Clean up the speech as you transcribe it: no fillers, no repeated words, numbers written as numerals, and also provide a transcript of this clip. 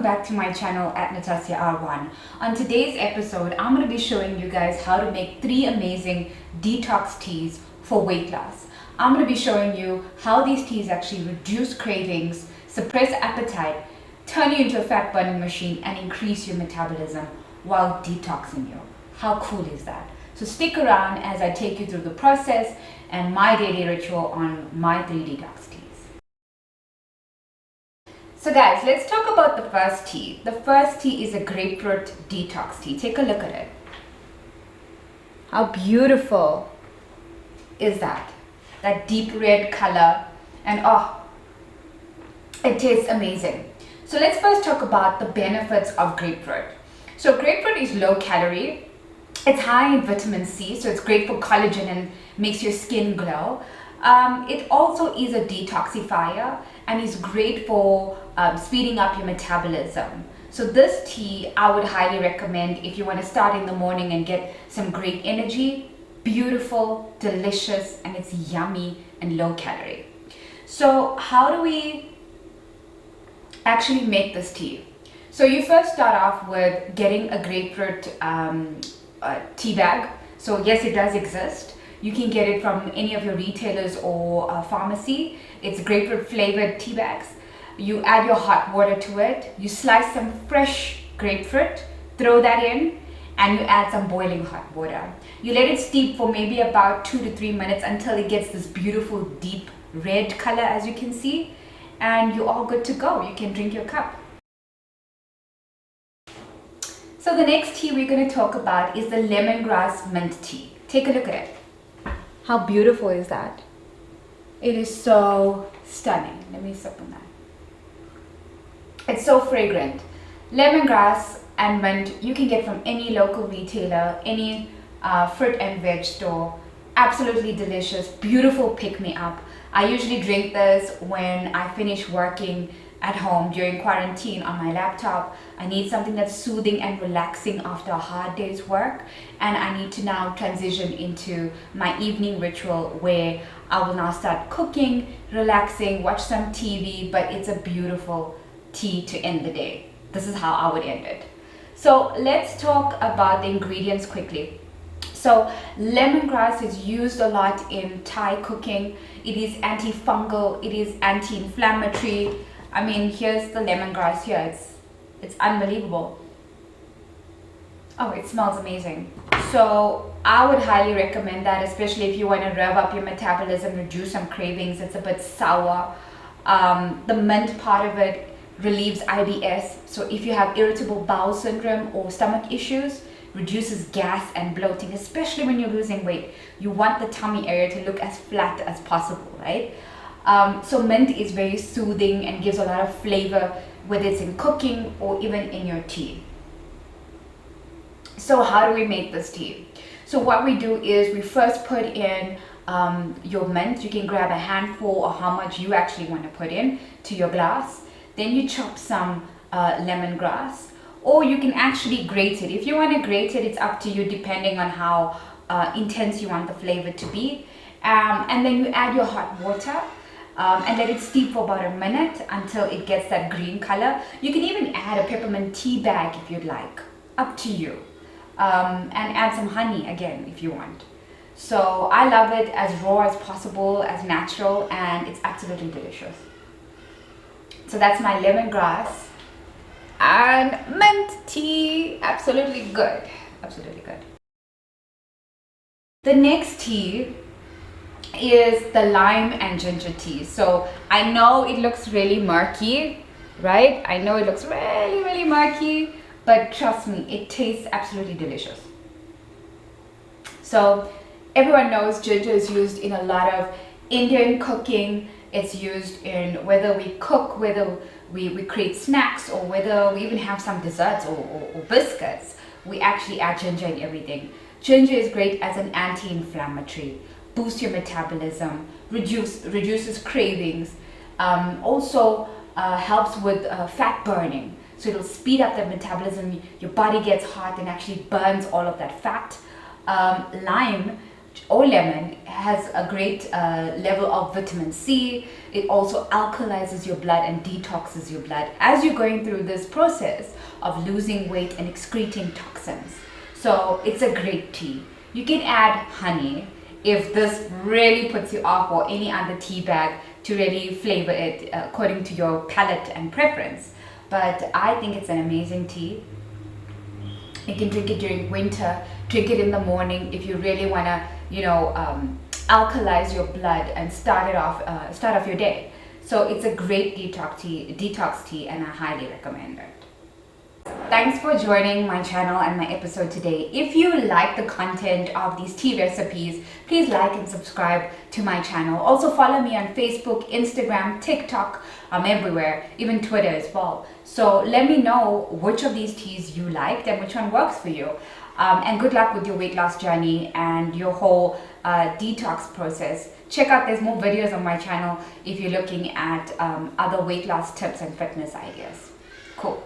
Back to my channel at Natasya R1. On today's episode, I'm going to be showing you guys how to make 3 amazing detox teas for weight loss. I'm going to be showing you how these teas actually reduce cravings, suppress appetite, turn you into a fat burning machine, and increase your metabolism while detoxing you. How cool is that? So stick around as I take you through the process and my daily ritual on my 3 detox teas. So guys, let's talk about the first tea. The first tea is a grapefruit detox tea. Take a look at it. How beautiful is that? That deep red color, and it tastes amazing. So let's first talk about the benefits of grapefruit. So grapefruit is low calorie. It's high in vitamin C, so it's great for collagen and makes your skin glow. It also is a detoxifier and is great for speeding up your metabolism. So this tea I would highly recommend if you want to start in the morning and get some great energy. Beautiful, delicious, and it's yummy and low calorie. So how do we actually make this tea? So you first start off with getting a grapefruit tea bag. So yes, it does exist. You can get it from any of your retailers or pharmacy. It's grapefruit flavored tea bags. You add your hot water to it. You slice some fresh grapefruit, throw that in, and you add some boiling hot water. You let it steep for maybe about 2 to 3 minutes until it gets this beautiful deep red color, as you can see, and you're all good to go. You can drink your cup. So the next tea we're going to talk about is the Lemongrass Mint Tea. Take a look at it. How beautiful is that? It is so stunning. Let me sip on that. It's so fragrant. Lemongrass and mint you can get from any local retailer, any fruit and veg store. Absolutely delicious, beautiful pick-me-up. I usually drink this when I finish working at home during quarantine on my laptop. I need something that's soothing and relaxing after a hard day's work, and I need to now transition into my evening ritual where I will now start cooking, relaxing, watch some TV, but it's a beautiful tea to end the day. This is how I would end it. So let's talk about the ingredients quickly. So lemongrass is used a lot in Thai cooking. It is antifungal, it is anti-inflammatory. I mean, here's the lemongrass here. It's unbelievable. Oh, it smells amazing. So I would highly recommend that, especially if you want to rev up your metabolism, reduce some cravings. It's a bit sour. The mint part of it relieves IBS. So if you have irritable bowel syndrome or stomach issues, reduces gas and bloating, especially when you're losing weight. You want the tummy area to look as flat as possible, right? So mint is very soothing and gives a lot of flavor, whether it's in cooking or even in your tea. So how do we make this tea? So what we do is we first put in your mint. You can grab a handful or how much you actually want to put in to your glass. Then you chop some lemongrass, or you can actually grate it. If you want to grate it, it's up to you depending on how intense you want the flavor to be. And then you add your hot water. And let it steep for about a minute until it gets that green color. You can even add a peppermint tea bag if you'd like, up to you. And add some honey again if you want. So I love it as raw as possible, as natural, and it's absolutely delicious. So that's my lemongrass and mint tea. Absolutely good. Absolutely good. The next tea is the lime and ginger tea. So I know it looks really murky, right? I know it looks really, really murky, but trust me, it tastes absolutely delicious. So everyone knows ginger is used in a lot of Indian cooking. It's used in whether we cook, whether we create snacks, or whether we even have some desserts or biscuits. We actually add ginger in everything. Ginger is great as an anti-inflammatory, boosts your metabolism, reduces cravings, also helps with fat burning. So it'll speed up the metabolism. Your body gets hot and actually burns all of that fat. Lime or lemon has a great level of vitamin C. It also alkalizes your blood and detoxes your blood as you're going through this process of losing weight and excreting toxins. So it's a great tea. You can add honey if this really puts you off, or any other tea bag to really flavor it according to your palate and preference. But I think it's an amazing tea. You can drink it during winter, drink it in the morning if you really want to, alkalize your blood and start off your day. So it's a great detox tea, and I highly recommend it. Thanks for joining my channel and my episode today. If you like the content of these tea recipes, please like and subscribe to my channel. Also follow me on Facebook, Instagram, TikTok. I'm everywhere, even Twitter as well. So let me know which of these teas you liked and which one works for you. And good luck with your weight loss journey and your whole detox process. Check out, there's more videos on my channel if you're looking at other weight loss tips and fitness ideas. Cool.